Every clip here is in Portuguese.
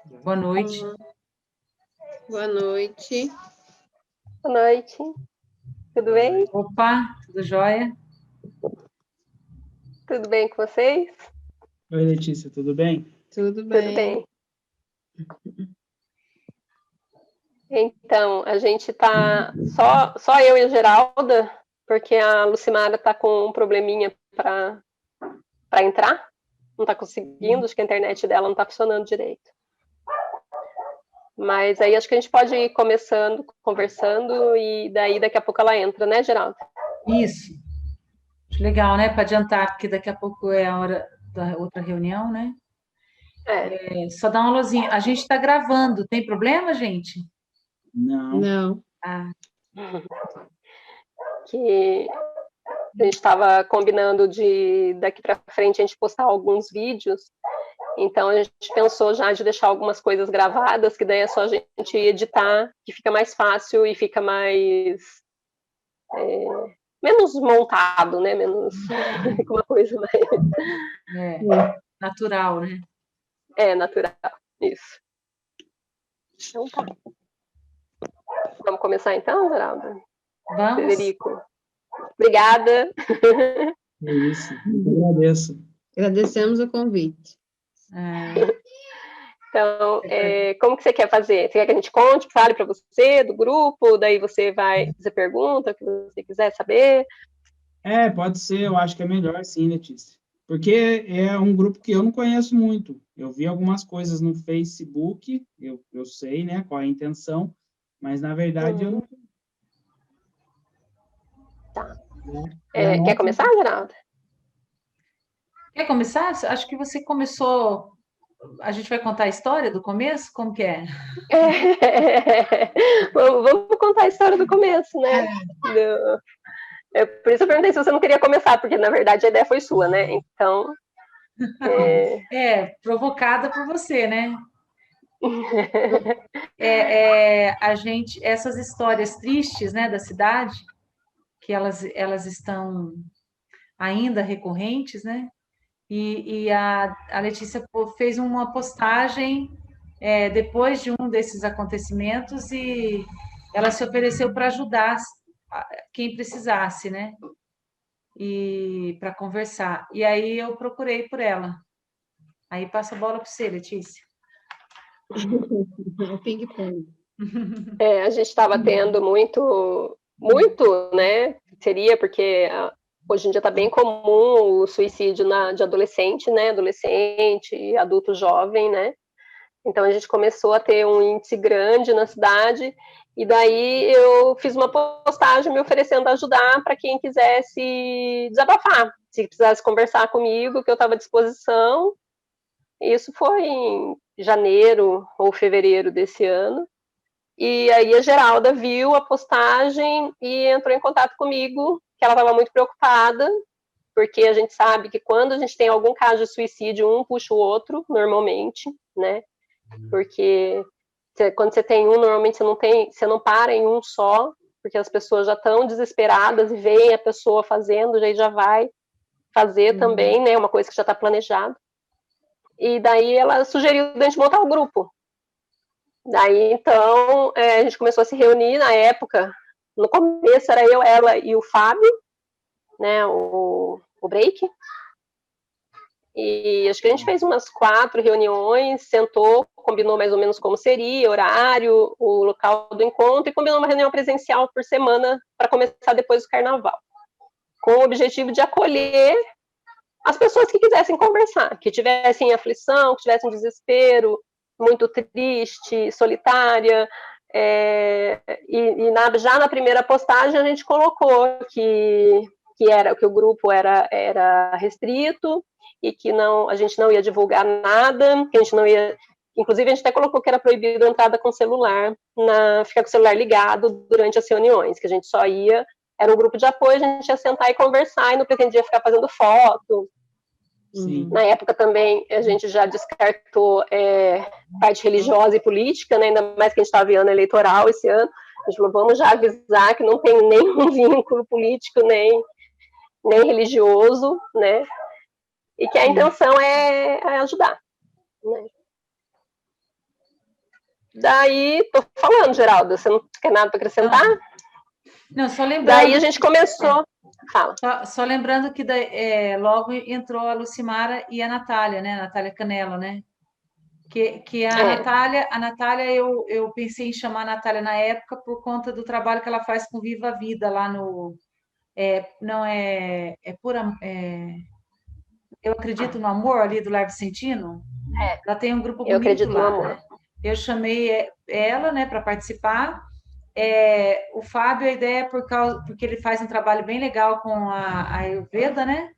Boa noite. Boa noite. Boa noite. Tudo bem? Opa, tudo jóia? Tudo bem com vocês? Oi, Letícia, tudo bem? Tudo Tudo bem. bem. Então, a gente tá só eu e a Geralda, porque a Lucimara tá com um probleminha para entrar, não tá conseguindo, acho que a internet dela não tá funcionando direito. Mas aí acho que a gente pode ir começando, conversando, e daí daqui a pouco ela entra, né, Geralda? Isso. Acho legal, né? Para adiantar, porque daqui a pouco é a hora da outra reunião, né? Só dá uma luzinha. A gente está gravando, tem problema, gente? Não. Não. Ah, Que a gente estava combinando de daqui para frente a gente postar alguns vídeos. Então a gente pensou já de deixar algumas coisas gravadas, que daí é só a gente editar, que fica mais fácil e fica mais menos montado, né? Menos fica uma coisa mais natural, né? natural. Isso. Então tá. Vamos começar então, Geralda? Vamos. Federico. Obrigada. É isso, eu agradeço. Agradecemos o convite. Então, como que você quer fazer? Você quer que a gente conte, fale para você do grupo, daí você vai fazer pergunta, o que você quiser saber? Pode ser, eu acho que é melhor sim, Letícia. Porque é um grupo que eu não conheço muito. Eu vi algumas coisas no Facebook, eu sei, né, qual é a intenção, mas na verdade eu não. Tá. Quer começar, Geralda? Quer começar? Acho que você começou. A gente vai contar a história do começo? Como que é? Vamos contar a história do começo, né? Por isso eu perguntei se você não queria começar, porque na verdade a ideia foi sua, né? Então. Provocada por você, né? A gente, essas histórias tristes, né, da cidade, que elas estão ainda recorrentes, né? E a Letícia fez uma postagem depois de um desses acontecimentos e ela se ofereceu para ajudar quem precisasse, né? E para conversar. E aí eu procurei por ela. Aí passa a bola para você, Letícia. O ping-pong. A gente estava tendo muito, né? Seria porque hoje em dia está bem comum o suicídio de adolescente, né? Adolescente, adulto jovem, né? Então a gente começou a ter um índice grande na cidade, e daí eu fiz uma postagem me oferecendo ajudar para quem quisesse desabafar, se precisasse conversar comigo, que eu estava à disposição. Isso foi em janeiro ou fevereiro desse ano. E aí a Geralda viu a postagem e entrou em contato comigo, que ela estava muito preocupada, porque a gente sabe que quando a gente tem algum caso de suicídio, um puxa o outro, normalmente, né? Porque quando você tem um, normalmente você não para em um só, porque as pessoas já estão desesperadas e veem a pessoa fazendo, já vai fazer também, né? Uma coisa que já está planejada. E daí ela sugeriu a gente montar um grupo. Daí, então, a gente começou a se reunir na época. No começo era eu, ela e o Fábio, né, o Break. E acho que a gente fez umas 4 reuniões, sentou, combinou mais ou menos como seria, horário, o local do encontro, e combinou uma reunião presencial por semana para começar depois do carnaval, com o objetivo de acolher as pessoas que quisessem conversar, que tivessem aflição, que tivessem desespero, muito triste, solitária. Já na primeira postagem a gente colocou que o grupo era restrito e que a gente não ia divulgar nada, que a gente não ia. Inclusive, a gente até colocou que era proibido a entrada com celular, ficar com o celular ligado durante as reuniões, que a gente só ia. Era um grupo de apoio, a gente ia sentar e conversar e não pretendia ficar fazendo foto. Sim. Na época também a gente já descartou parte religiosa e política, né? Ainda mais que a gente estava em ano eleitoral esse ano. A gente falou, vamos já avisar que não tem nenhum vínculo político nem religioso, né? E que a intenção é ajudar. Né? Daí, tô falando, Geralda, você não quer nada para acrescentar? Não, só lembrando. Daí a gente começou. Fala. Só lembrando que logo entrou a Lucimara e a Natália, né? A Natália Canela, né? Que a Natália, eu pensei em chamar a Natália na época por conta do trabalho que ela faz com Viva a Vida lá no. Não é pura. Eu acredito no amor ali do Lar Vicentino. Ela tem um grupo bonito eu acredito lá, no amor. né? Eu chamei ela, né, para participar. O Fábio, a ideia é porque ele faz um trabalho bem legal com a Ayurveda, né?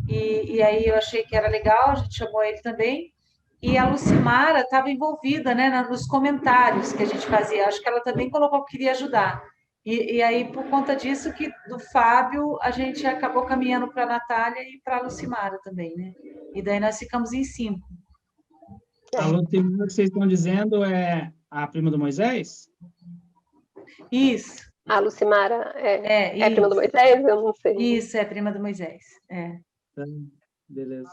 E aí eu achei que era legal, a gente chamou ele também. E a Lucimara estava envolvida, né, nos comentários que a gente fazia. Acho que ela também colocou que queria ajudar. E aí, por conta disso, que do Fábio, a gente acabou caminhando para a Natália e para a Lucimara também, né? E daí nós ficamos em 5. A Lucimara que vocês estão dizendo é a prima do Moisés? Isso. A Lucimara é prima do isso. Moisés? Eu não sei. Isso, é prima do Moisés. Beleza.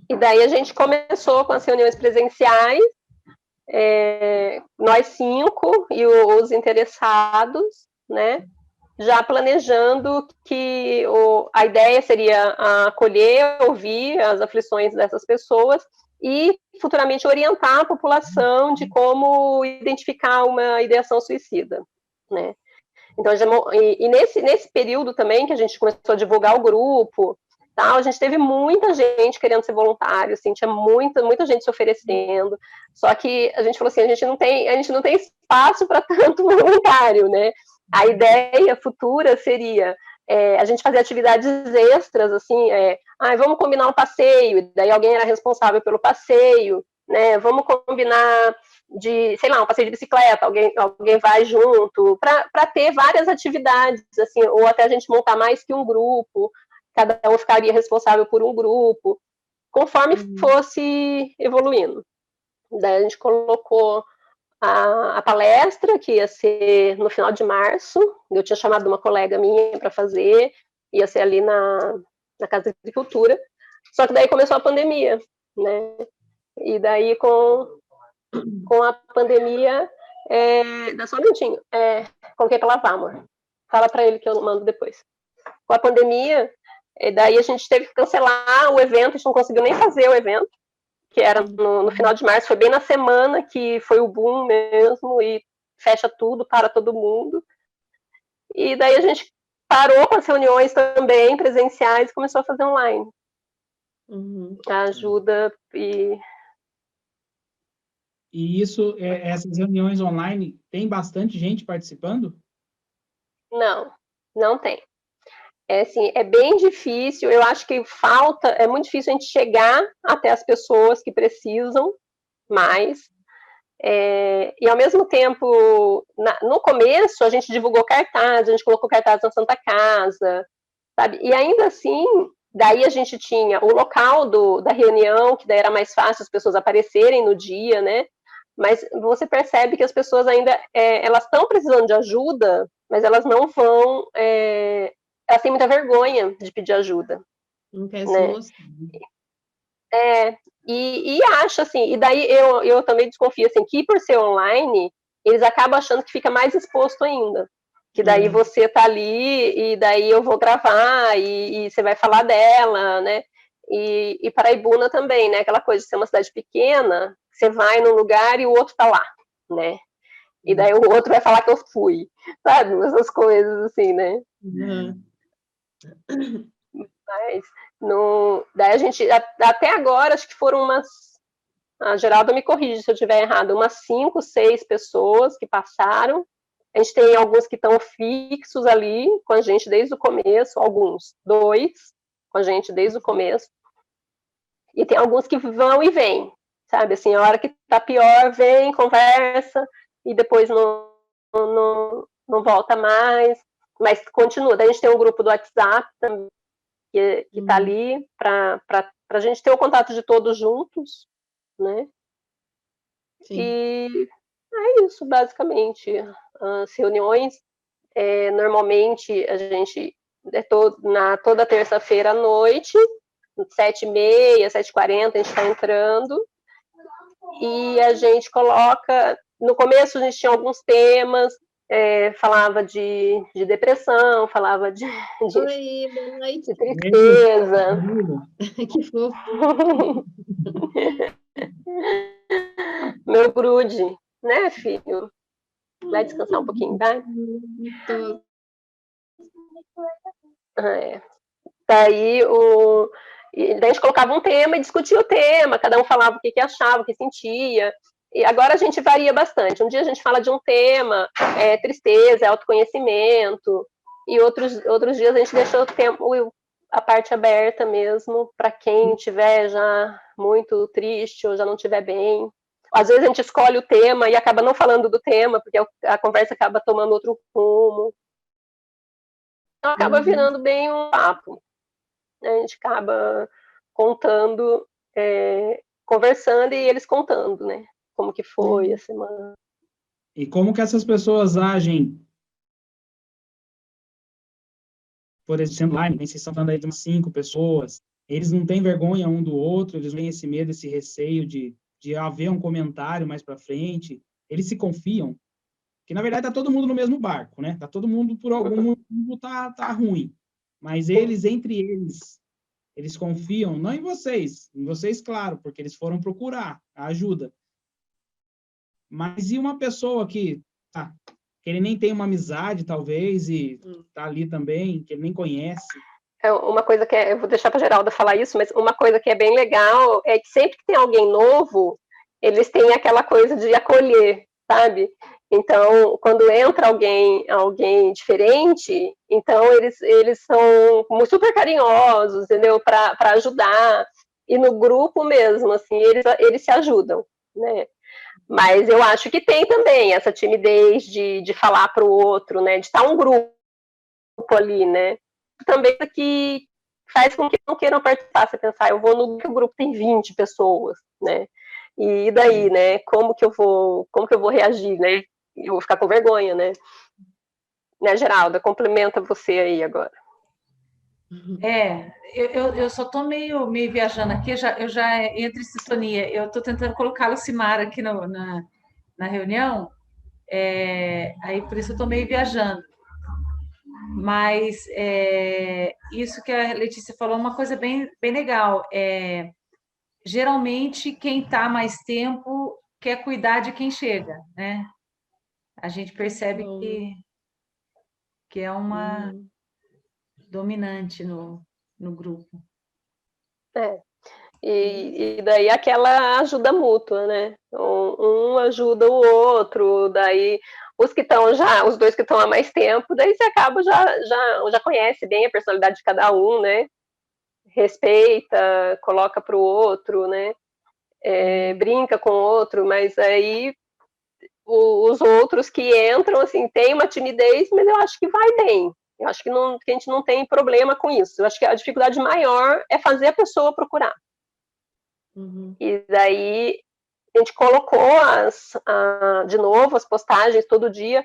E daí a gente começou com as reuniões presenciais, nós 5 e os interessados, né? Já planejando que a ideia seria acolher, ouvir as aflições dessas pessoas e futuramente orientar a população de como identificar uma ideação suicida, né? Então, nesse período também que a gente começou a divulgar o grupo, tal, a gente teve muita gente querendo ser voluntário, assim, tinha muita gente se oferecendo, só que a gente falou assim, a gente não tem espaço para tanto voluntário, né? A ideia futura seria a gente fazer atividades extras, assim, vamos combinar um passeio, daí alguém era responsável pelo passeio, né? Vamos combinar de, sei lá, um passeio de bicicleta, alguém vai junto, para ter várias atividades, assim, ou até a gente montar mais que um grupo, cada um ficaria responsável por um grupo, conforme fosse evoluindo. Daí a gente colocou a palestra, que ia ser no final de março, eu tinha chamado uma colega minha para fazer, ia ser ali na Casa de Agricultura, só que daí começou a pandemia, né? E daí com a pandemia, dá só um minutinho, coloquei para lavar, amor. Fala para ele que eu mando depois. Com a pandemia, daí a gente teve que cancelar o evento, a gente não conseguiu nem fazer o evento, que era no final de março, foi bem na semana que foi o boom mesmo, e fecha tudo para todo mundo. E daí a gente parou com as reuniões também presenciais e começou a fazer online. A ajuda E essas reuniões online, tem bastante gente participando? Não tem. Assim, é bem difícil, eu acho que é muito difícil a gente chegar até as pessoas que precisam mais, e ao mesmo tempo, no começo, a gente divulgou cartazes, a gente colocou cartazes na Santa Casa, sabe? E ainda assim, daí a gente tinha o local da reunião, que daí era mais fácil as pessoas aparecerem no dia, né? Mas você percebe que as pessoas ainda, elas estão precisando de ajuda, mas elas não vão, elas têm muita vergonha de pedir ajuda. Não quer né? se mostrar. E acho assim, e daí eu também desconfio assim, que por ser online, eles acabam achando que fica mais exposto ainda. Que daí você tá ali, e daí eu vou gravar, e você vai falar dela, né? E Paraibuna também, né? Aquela coisa de ser uma cidade pequena, você vai num lugar e o outro tá lá, né? E daí o outro vai falar que eu fui, sabe? Essas coisas assim, né? Mas daí a gente, até agora, acho que foram a Geralda me corrige se eu estiver errado, umas 5, 6 pessoas que passaram. A gente tem alguns que estão fixos ali com a gente desde o começo, alguns 2 com a gente desde o começo. E tem alguns que vão e vêm, sabe? Assim, a hora que tá pior, vem, conversa, e depois não volta mais, mas continua. Daí a gente tem um grupo do WhatsApp também, que está ali para a gente ter o contato de todos juntos, né? Sim. E é isso, basicamente. As reuniões, normalmente, a gente toda terça-feira à noite, 7h30, 7h40, a gente está entrando, e a gente coloca, no começo a gente tinha alguns temas, falava de depressão, falava de Oi, boa noite. tristeza. Que fofo. Meu grude, né, filho? Vai descansar um pouquinho, vai? Tô. Daí, daí a gente colocava um tema e discutia o tema, cada um falava o que achava, o que sentia. E agora a gente varia bastante. Um dia a gente fala de um tema, tristeza, autoconhecimento, e outros dias a gente deixa a parte aberta mesmo, para quem estiver já muito triste ou já não estiver bem. Às vezes a gente escolhe o tema e acaba não falando do tema, porque a conversa acaba tomando outro rumo. Então acaba virando bem um papo. A gente acaba contando, conversando e eles contando, né? Como que foi a semana. E como que essas pessoas agem, por exemplo, lá, vocês estão falando aí de umas 5 pessoas, eles não têm vergonha um do outro, eles não têm esse medo, esse receio de haver um comentário mais para frente, eles se confiam, que na verdade tá todo mundo no mesmo barco, né? Tá todo mundo por algum motivo tá ruim, mas eles, entre eles confiam, não em vocês, claro, porque eles foram procurar a ajuda, mas e uma pessoa que ele nem tem uma amizade, talvez, e tá ali também, que ele nem conhece. Uma coisa que eu vou deixar para a Geralda falar isso, mas uma coisa que é bem legal é que sempre que tem alguém novo, eles têm aquela coisa de acolher, sabe? Então, quando entra alguém diferente, então eles são super carinhosos, entendeu? Para ajudar. E no grupo mesmo, assim, eles se ajudam, né? Mas eu acho que tem também essa timidez de falar para o outro, né? De estar um grupo ali, né? Também que faz com que não queiram participar. Você pensar, eu vou no grupo tem 20 pessoas, né? E daí, né? Como que eu vou reagir, né? Eu vou ficar com vergonha, né? Né, Geralda? Complementa você aí agora. Eu só estou meio viajando aqui, eu já entro em sintonia. Eu estou tentando colocar a Lucimara aqui na reunião, aí por isso eu estou meio viajando. Mas isso que a Letícia falou é uma coisa bem, bem legal. Geralmente, quem está mais tempo quer cuidar de quem chega, né? A gente percebe que é uma dominante no grupo. E daí aquela ajuda mútua, né? Um ajuda o outro, daí os dois que estão há mais tempo, daí você acaba já conhece bem a personalidade de cada um, né? Respeita, coloca para o outro, né? Brinca com o outro, mas aí os outros que entram, assim, tem uma timidez, mas eu acho que vai bem. Eu acho que a gente não tem problema com isso. Eu acho que a dificuldade maior é fazer a pessoa procurar. E daí a gente colocou de novo as postagens todo dia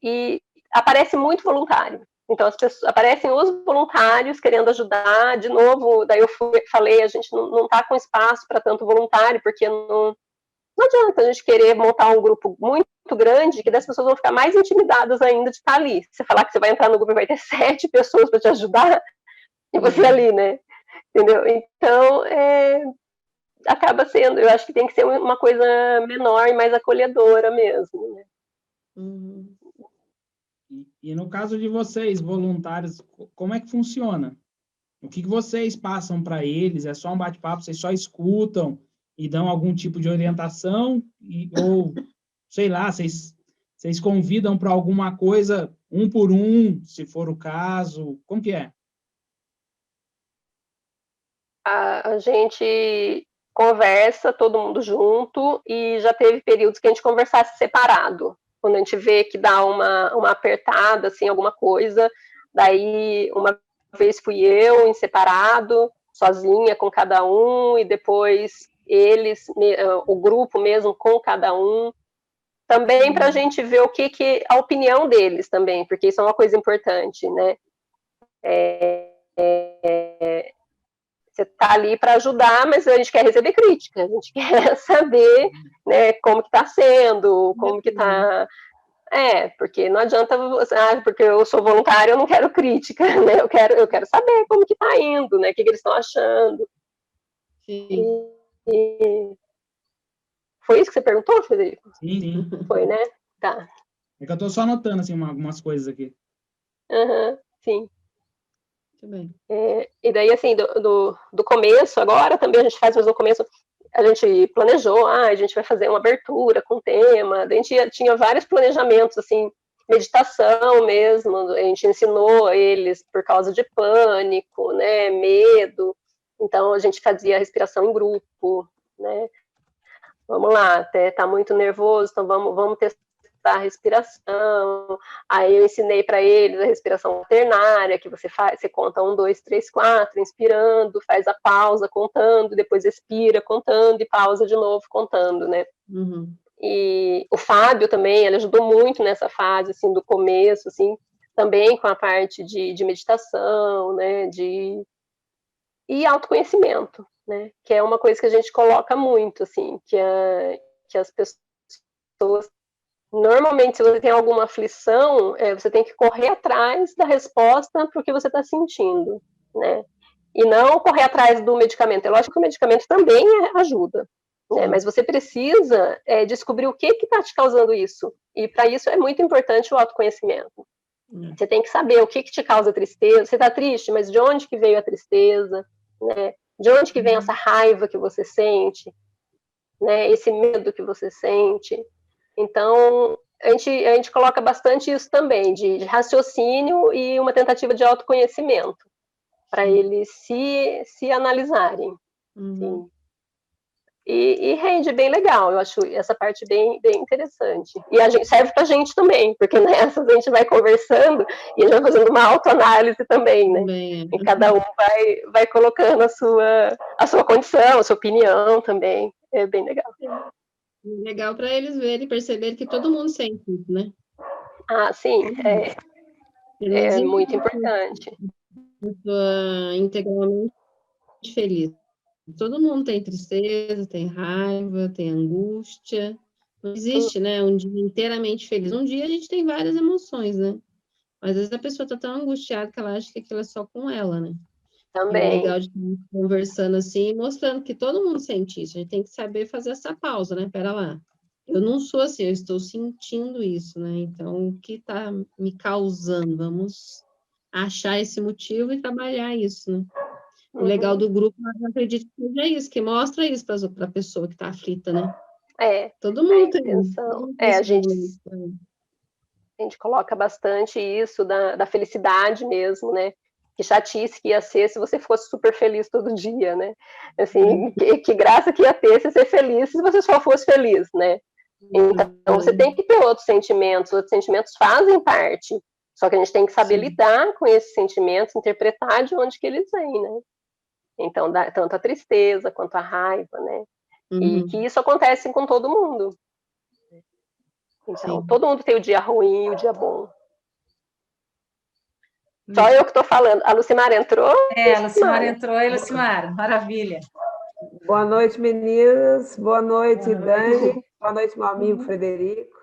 e aparece muito voluntário. Então aparecem os voluntários querendo ajudar. De novo, daí eu falei, a gente não está com espaço para tanto voluntário, porque não adianta a gente querer montar um grupo muito grande, que das pessoas vão ficar mais intimidadas ainda de estar ali. Você falar que você vai entrar no grupo e vai ter 7 pessoas para te ajudar, e você ali, né? Entendeu? Então, acaba sendo, eu acho que tem que ser uma coisa menor e mais acolhedora mesmo, né? E no caso de vocês, voluntários, como é que funciona? O que vocês passam para eles? É só um bate-papo? Vocês só escutam e dão algum tipo de orientação? Ou, sei lá, vocês convidam para alguma coisa, um por um, se for o caso? Como que é? A gente conversa todo mundo junto e já teve períodos que a gente conversasse separado. Quando a gente vê que dá uma apertada, assim, alguma coisa, daí uma vez fui eu em separado, sozinha com cada um, e depois o grupo mesmo com cada um. Também para a gente ver a opinião deles também, porque isso é uma coisa importante, né? Você está ali para ajudar, mas a gente quer receber crítica, a gente quer saber, né, como que está sendo, como que está... porque não adianta você, porque eu sou voluntária, eu não quero crítica, né? Eu quero saber como que está indo, né? O que eles estão achando. Sim. Foi isso que você perguntou, Frederico? Sim. Foi, né? Tá. É que eu estou só anotando assim, algumas coisas aqui. Sim. Muito bem. E daí, assim, do começo, agora também a gente faz, mas no começo a gente planejou, a gente vai fazer uma abertura com tema, a gente tinha vários planejamentos, assim, meditação mesmo, a gente ensinou eles por causa de pânico, né, medo, então a gente fazia respiração em grupo, né, vamos lá, até tá muito nervoso, então vamos testar a respiração. Aí eu ensinei para eles a respiração alternária, que você conta 1, 2, 3, 4, inspirando, faz a pausa contando, depois expira contando e pausa de novo contando, né? Uhum. E o Fábio também, ele ajudou muito nessa fase, assim, do começo, assim, também com a parte de meditação, né, e autoconhecimento, né, que é uma coisa que a gente coloca muito, assim, que as pessoas, normalmente, se você tem alguma aflição, você tem que correr atrás da resposta para o que você está sentindo, né, e não correr atrás do medicamento. É lógico que o medicamento também ajuda, né, mas você precisa descobrir o que está te causando isso, e para isso é muito importante o autoconhecimento. Você tem que saber o que te causa tristeza. Você está triste, mas de onde que veio a tristeza, né? De onde que vem essa raiva que você sente, né? Esse medo que você sente. Então, a gente coloca bastante isso também, de raciocínio e uma tentativa de autoconhecimento, para eles se analisarem. Uhum. E rende bem legal, eu acho essa parte bem interessante. E a gente serve para a gente também, porque nessas a gente vai conversando e a gente vai fazendo uma autoanálise também, né? Também, E cada um vai colocando a sua condição, a sua opinião também. É bem legal. Legal para eles verem e perceberem que todo mundo sente isso, né? Sim, é Não muito importante. pessoa integralmente feliz. Todo mundo tem tristeza, tem raiva, tem angústia. Não existe, né, um dia inteiramente feliz. Um dia a gente tem várias emoções, né? Mas às vezes a pessoa está tão angustiada que ela acha que aquilo é só com ela, né? Também. E o legal de estar conversando assim, mostrando que todo mundo sente isso. A gente tem que saber fazer essa pausa, né? Pera lá. Eu não sou assim, eu estou sentindo isso, né? Então, o que está me causando? Vamos achar esse motivo e trabalhar isso, né? O legal do grupo, eu acredito que seja isso, que mostra isso para a pessoa que está aflita, né? Todo mundo tem. A gente coloca bastante isso da felicidade mesmo, né? Que chatice que ia ser se você fosse super feliz todo dia, né? Assim, que graça que ia ter se ser feliz se você só fosse feliz, né? Então, você tem que ter outros sentimentos fazem parte, só que a gente tem que saber lidar com esses sentimentos, interpretar de onde que eles vêm, né? Então, tanto a tristeza quanto a raiva, né? E que isso acontece com todo mundo. Então, todo mundo tem o dia ruim e o dia bom. Só eu que estou falando. A Lucimara entrou? A Lucimara entrou. Oi, Lucimara. Maravilha. Boa noite, meninas. Boa noite, Dani. Boa noite, meu amigo Frederico.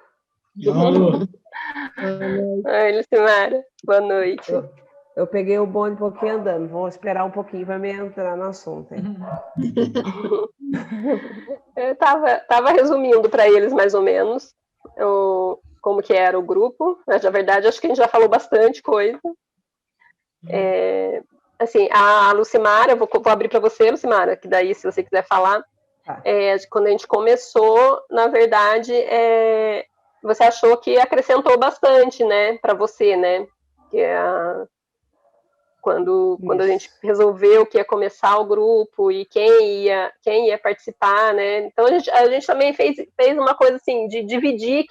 Oi, Lucimara. Boa noite. Eu peguei o bonde um pouquinho andando. Vou esperar um pouquinho para me entrar no assunto. Eu estava resumindo para eles, mais ou menos, como que era o grupo. Mas, na verdade, acho que a gente já falou bastante coisa. Assim, a Lucimara, vou abrir para você, Lucimara, que daí, se você quiser falar, quando a gente começou, na verdade, você achou que acrescentou bastante, né, para você, né, que quando a gente resolveu que ia começar o grupo e quem ia participar, né, então a gente também fez uma coisa assim, de dividir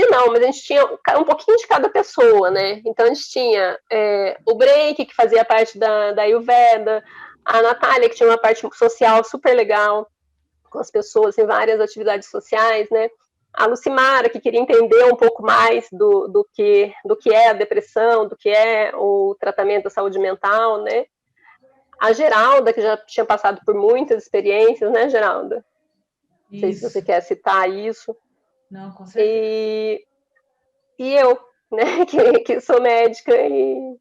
não, mas a gente tinha um pouquinho de cada pessoa, né? Então a gente tinha o Break, que fazia parte da Ayurveda, a Natália, que tinha uma parte social super legal, com as pessoas em várias atividades sociais, né? A Lucimara, que queria entender um pouco mais do que é a depressão, do que é o tratamento da saúde mental, né? A Geralda, que já tinha passado por muitas experiências, né, Geralda? Não sei se você quer citar isso. Não, com certeza. E eu, né, que sou médica e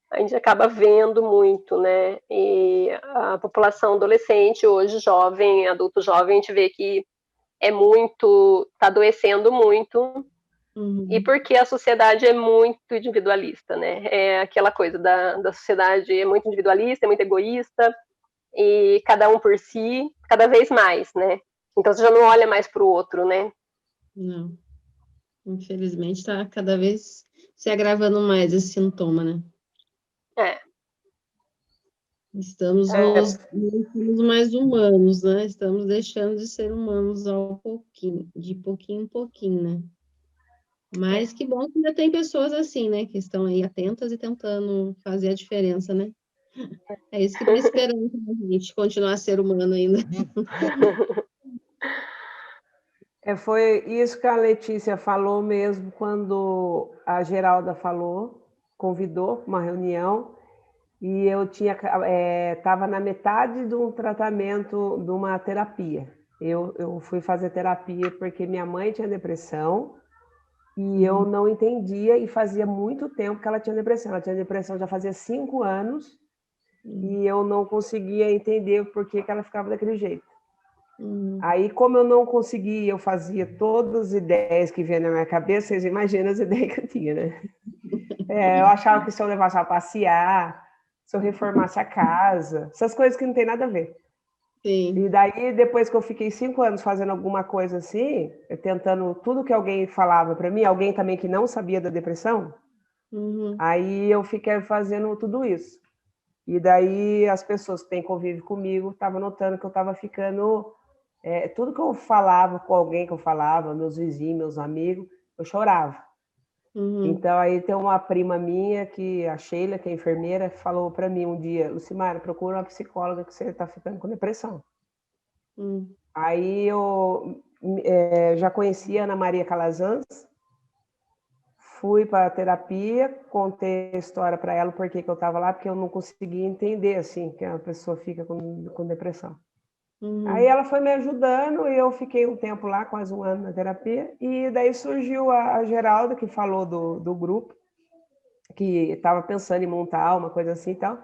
a gente acaba vendo muito, né? E a população adolescente hoje, jovem, adulto jovem, a gente vê que está adoecendo muito, e porque a sociedade é muito individualista, né? É aquela coisa da sociedade é muito individualista, é muito egoísta, e cada um por si, cada vez mais, né? Então você já não olha mais para o outro, né? Não. Infelizmente, está cada vez se agravando mais esse sintoma, né? É. Estamos mais humanos, né? Estamos deixando de ser humanos de pouquinho em pouquinho, né? Mas que bom que ainda tem pessoas assim, né? Que estão aí atentas e tentando fazer a diferença, né? É isso que dá esperança a gente continuar a ser humano ainda. Foi isso que a Letícia falou mesmo quando a Geralda falou, convidou para uma reunião, e eu estava na metade de um tratamento, de uma terapia. Eu fui fazer terapia porque minha mãe tinha depressão e eu não entendia, e fazia muito tempo que ela tinha depressão. Ela tinha depressão já fazia 5 anos e eu não conseguia entender por que ela ficava daquele jeito. Aí, como eu não conseguia, eu fazia todas as ideias que vinham na minha cabeça, vocês imaginam as ideias que eu tinha, né? Eu achava que se eu levasse ela a passear, se eu reformasse a casa, essas coisas que não tem nada a ver. Sim. E daí, depois que eu fiquei 5 anos fazendo alguma coisa assim, tentando tudo que alguém falava para mim, alguém também que não sabia da depressão, aí eu fiquei fazendo tudo isso. E daí as pessoas que têm convívio comigo estavam notando que eu estava ficando... tudo que eu falava com alguém que eu falava, meus vizinhos, meus amigos, eu chorava. Então, aí tem uma prima minha, a Sheila, que é enfermeira, falou para mim um dia: Lucimara, procura uma psicóloga que você está ficando com depressão. Aí eu já conhecia a Ana Maria Calazans, fui para a terapia, contei a história para ela, por que eu estava lá, porque eu não conseguia entender, assim, que a pessoa fica com depressão. Aí ela foi me ajudando e eu fiquei um tempo lá, quase 1 ano na terapia, e daí surgiu a Geralda, que falou do grupo, que estava pensando em montar uma coisa assim e tal,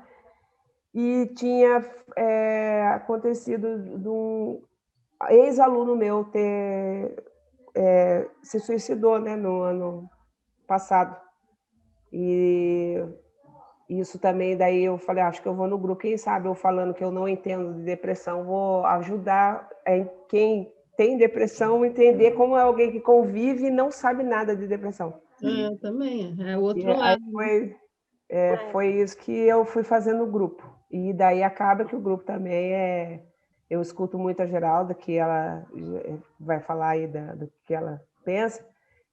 e tinha acontecido de um ex-aluno meu se suicidou, né, no ano passado. E isso também, daí eu falei, acho que eu vou no grupo, quem sabe eu falando que eu não entendo de depressão, vou ajudar quem tem depressão entender como é alguém que convive e não sabe nada de depressão. Também, é o outro lado. Foi isso que eu fui fazendo no grupo. E daí acaba que o grupo também eu escuto muito a Geralda, que ela vai falar aí do que ela pensa.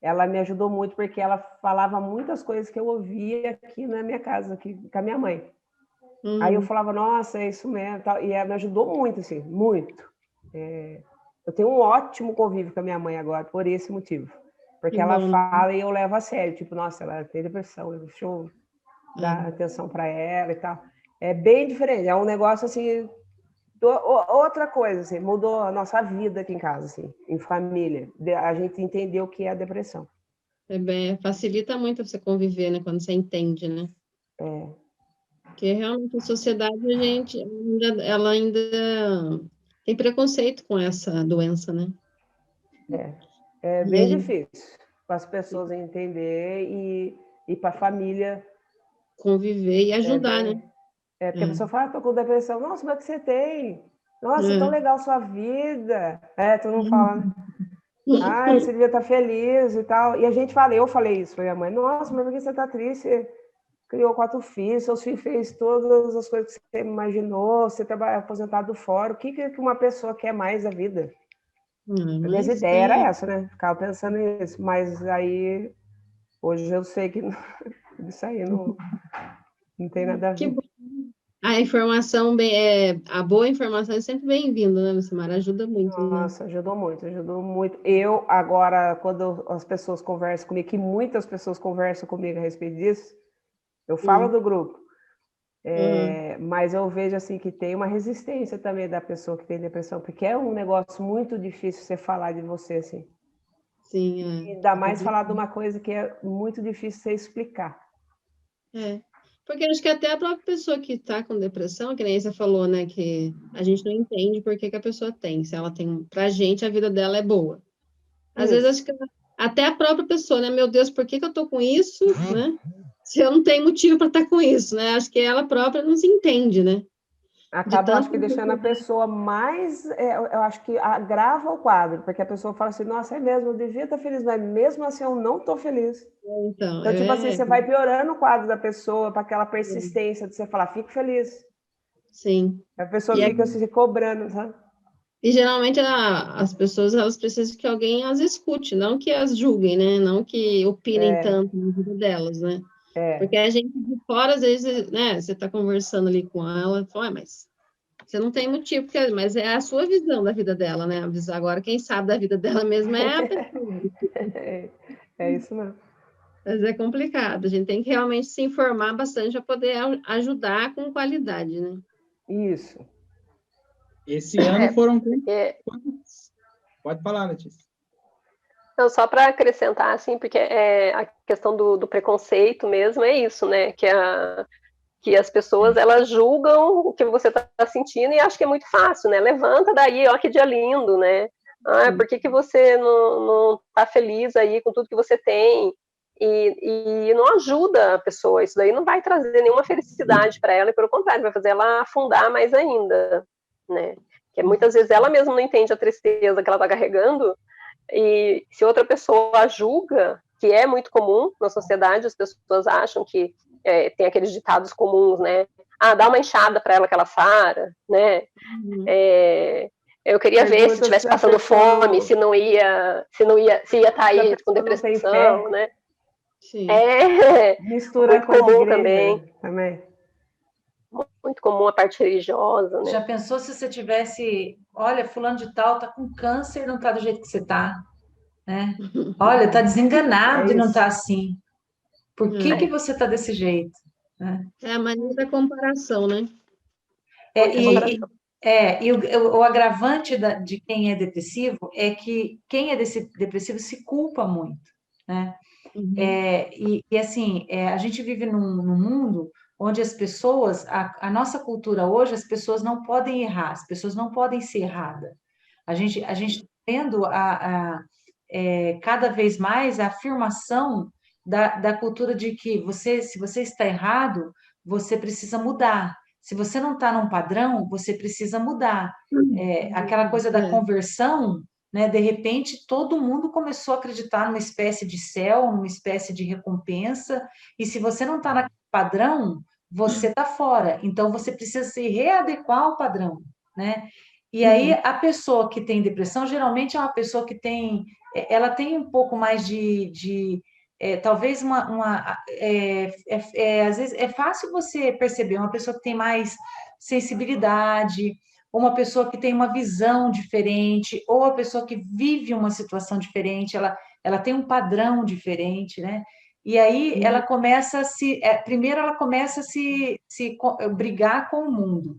Ela me ajudou muito porque ela falava muitas coisas que eu ouvia aqui na minha casa, aqui com a minha mãe. Aí eu falava, nossa, é isso mesmo. E ela me ajudou muito, assim, muito. Eu tenho um ótimo convívio com a minha mãe agora, por esse motivo. Porque ela fala e eu levo a sério. Tipo, nossa, ela tem depressão, deixa eu dar atenção para ela e tal. É bem diferente, é um negócio assim... Outra coisa, assim, mudou a nossa vida aqui em casa, assim, em família. A gente entendeu o que é a depressão. Facilita muito você conviver, né? Quando você entende, né? Porque realmente a sociedade, ela ainda tem preconceito com essa doença, né? É bem difícil para as pessoas entender e para a família conviver e ajudar, né? Porque a pessoa fala, tô com depressão. Nossa, mas o que você tem? Nossa, tão legal sua vida. Todo mundo fala, né? Você devia estar feliz e tal. E a gente fala, eu falei isso para minha mãe. Nossa, mas por que você está triste? Você criou 4 filhos, seus filhos fez todas as coisas que você imaginou, você trabalha aposentado fora. O que uma pessoa quer mais da vida? A minha ideia era essa, né? Ficava pensando nisso. Mas aí, hoje eu sei que isso aí não tem nada a ver. A informação a boa informação é sempre bem-vinda, né, Lucimara? Ajuda muito, Nossa, ajudou muito, ajudou muito. Eu, agora, quando as pessoas conversam comigo, que muitas pessoas conversam comigo a respeito disso, eu falo do grupo. Mas eu vejo assim que tem uma resistência também da pessoa que tem depressão, porque é um negócio muito difícil você falar de você assim. Sim, E ainda mais falar de uma coisa que é muito difícil você explicar. Porque acho que até a própria pessoa que está com depressão, que nem você falou, né, que a gente não entende por que a pessoa tem, se ela tem, pra gente a vida dela é boa. Às vezes acho que até a própria pessoa, né, meu Deus, por que eu tô com isso, né, se eu não tenho motivo para estar com isso, né, acho que ela própria não se entende, né. Acaba, acho que, deixando a pessoa mais... eu acho que agrava o quadro, porque a pessoa fala assim, nossa, é mesmo, eu devia estar feliz, mas mesmo assim eu não estou feliz. Então, tipo assim, você vai piorando o quadro da pessoa para aquela persistência de você falar, fico feliz. Sim. A pessoa fica se cobrando, sabe? E geralmente as pessoas, elas precisam que alguém as escute, não que as julguem, né, não que opinem tanto na vida delas, né. Porque a gente de fora, às vezes, né, você está conversando ali com ela, fala, mas você não tem motivo, mas é a sua visão da vida dela, né? Agora, quem sabe da vida dela mesma é a pessoa. É isso mesmo. Mas é complicado, a gente tem que realmente se informar bastante para poder ajudar com qualidade, né? Isso. Esse ano foram... Pode falar, Letícia. Então, só para acrescentar, assim, porque a questão do preconceito mesmo é isso, né? Que as pessoas, elas julgam o que você está sentindo e acham que é muito fácil, né? Levanta daí, ó, que dia lindo, né? Por que você não está feliz aí com tudo que você tem? E não ajuda a pessoa, isso daí não vai trazer nenhuma felicidade para ela, e pelo contrário, vai fazer ela afundar mais ainda, né? Porque muitas vezes ela mesma não entende a tristeza que ela está carregando, e se outra pessoa julga, que é muito comum na sociedade, as pessoas acham que tem aqueles ditados comuns, né? Dá uma enxada para ela que ela sara, né? Eu queria ver se estivesse passando fome, se ia estar aí com depressão, né? Sim. Mistura muito com as comum igrejas também. Muito comum a parte religiosa, né? Já pensou se você tivesse, olha, fulano de tal tá com câncer e não tá do jeito que você tá, né? Olha, tá desenganado e não tá assim. Por que você tá desse jeito? Né? É a mania da comparação, né? E o agravante de quem é depressivo é que quem é depressivo se culpa muito, né? Assim, a gente vive num mundo onde as pessoas, a nossa cultura hoje, as pessoas não podem errar, as pessoas não podem ser erradas. A gente está tendo cada vez mais a afirmação da cultura de que se você está errado, você precisa mudar. Se você não está num padrão, você precisa mudar. Aquela coisa da conversão, né? De repente, todo mundo começou a acreditar numa espécie de céu, numa espécie de recompensa, e se você não está naquele padrão, você está fora. Então, você precisa se readequar ao padrão, né? E aí, a pessoa que tem depressão, geralmente é uma pessoa que ela tem um pouco mais talvez às vezes é fácil você perceber uma pessoa que tem mais sensibilidade, ou uma pessoa que tem uma visão diferente, ou a pessoa que vive uma situação diferente, ela tem um padrão diferente, né? E aí ela começa primeiro ela começa a se brigar com o mundo.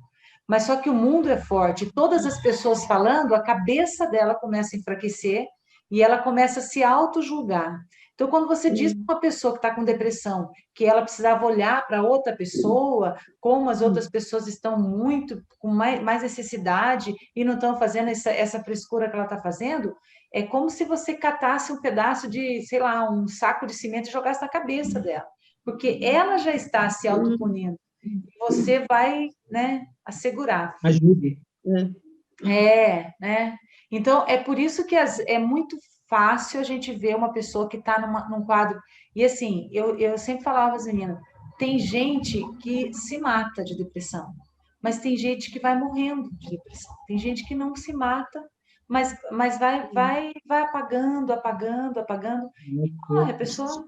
Mas só que o mundo é forte, todas as pessoas falando, a cabeça dela começa a enfraquecer e ela começa a se auto-julgar. Então, quando você diz para uma pessoa que está com depressão que ela precisava olhar para outra pessoa, como as outras pessoas estão com mais necessidade e não estão fazendo essa frescura que ela está fazendo, é como se você catasse um pedaço de, sei lá, um saco de cimento e jogasse na cabeça dela, porque ela já está se autopunindo. Você vai, né, assegurar. Ajude. Né? Então, é por isso que é muito fácil a gente ver uma pessoa que está num quadro. E assim, eu sempre falava às meninas, tem gente que se mata de depressão, mas tem gente que vai morrendo de depressão. Tem gente que não se mata, mas vai apagando. A pessoa,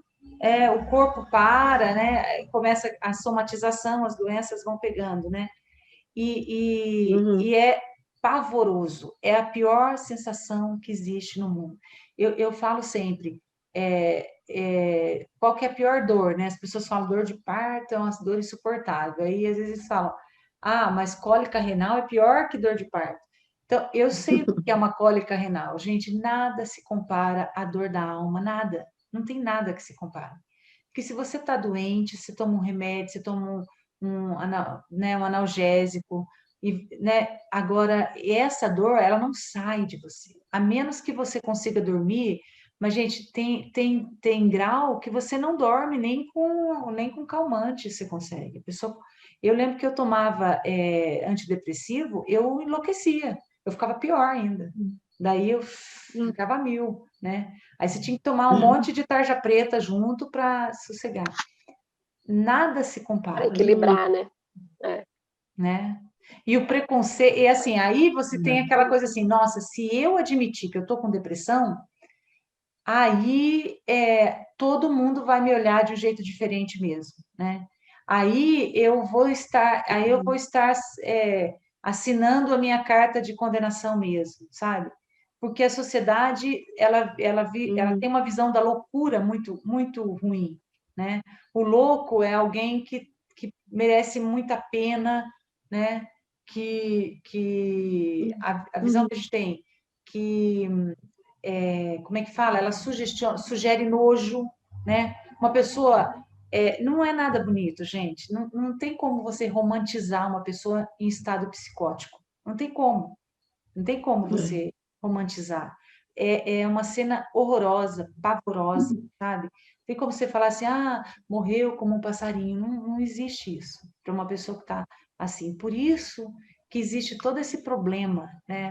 o corpo para, né? Começa a somatização, as doenças vão pegando, né? E é pavoroso, é a pior sensação que existe no mundo. Eu falo sempre, qual que é a pior dor, né? As pessoas falam dor de parto é uma dor insuportável. Aí às vezes eles falam, mas cólica renal é pior que dor de parto. Então, eu sei o que é uma cólica renal. Gente, nada se compara à dor da alma, nada. Não tem nada que se compare. Porque se você está doente, você toma um remédio, você toma um analgésico, e, né, agora, essa dor, ela não sai de você. A menos que você consiga dormir, mas, gente, tem grau que você não dorme nem com calmante você consegue. Eu lembro que eu tomava antidepressivo, eu enlouquecia, eu ficava pior ainda. Daí eu ficava 1000, né? Aí você tinha que tomar um monte de tarja preta junto para sossegar. Nada se compara. Para equilibrar, né? Né? E o preconceito, e assim, aí você tem aquela coisa assim, nossa, se eu admitir que eu tô com depressão, aí todo mundo vai me olhar de um jeito diferente mesmo, né? Aí eu vou estar assinando a minha carta de condenação mesmo, sabe? Porque a sociedade ela tem uma visão da loucura muito muito ruim, né? O louco é alguém que merece muita pena, né? A visão que a gente tem que como é que fala? Ela sugere nojo, né? Uma pessoa não é nada bonito, gente. Não tem como você romantizar uma pessoa em estado psicótico. Não tem como. Não tem como você romantizar. É uma cena horrorosa, pavorosa, sabe? Tem como você falar assim, morreu como um passarinho. Não existe isso para uma pessoa que está assim. Por isso que existe todo esse problema, né?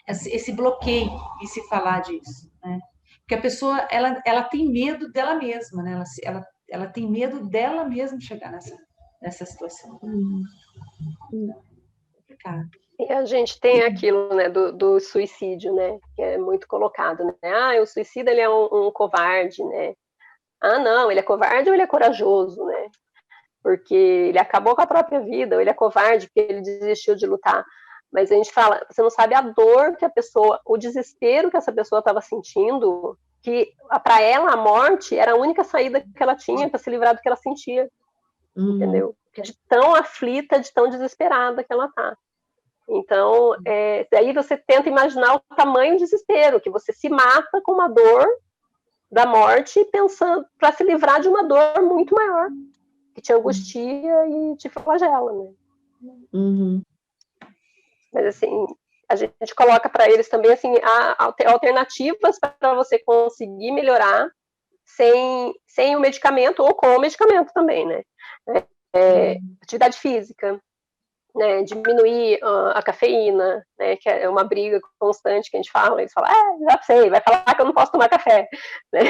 Esse bloqueio em se falar disso, né? Porque a pessoa, ela tem medo dela mesma, né? Ela tem medo dela mesma chegar nessa situação. Complicado. E a gente tem aquilo, né, do suicídio, né, que é muito colocado, né? O suicida, ele é um covarde, né? Não, ele é covarde ou ele é corajoso, né? Porque ele acabou com a própria vida, ou ele é covarde porque ele desistiu de lutar. Mas a gente fala, você não sabe a dor que a pessoa, o desespero que essa pessoa estava sentindo, que para ela a morte era a única saída que ela tinha para se livrar do que ela sentia, entendeu? De tão aflita, de tão desesperada que ela tá. Então, daí você tenta imaginar o tamanho do desespero, que você se mata com uma dor da morte, pensando para se livrar de uma dor muito maior, que te angustia e te flagela, né? Mas assim, a gente coloca para eles também assim alternativas para você conseguir melhorar sem o medicamento ou com o medicamento também, né? Atividade física, né, diminuir a cafeína, né, que é uma briga constante que a gente fala, eles falam, já sei, vai falar que eu não posso tomar café, né?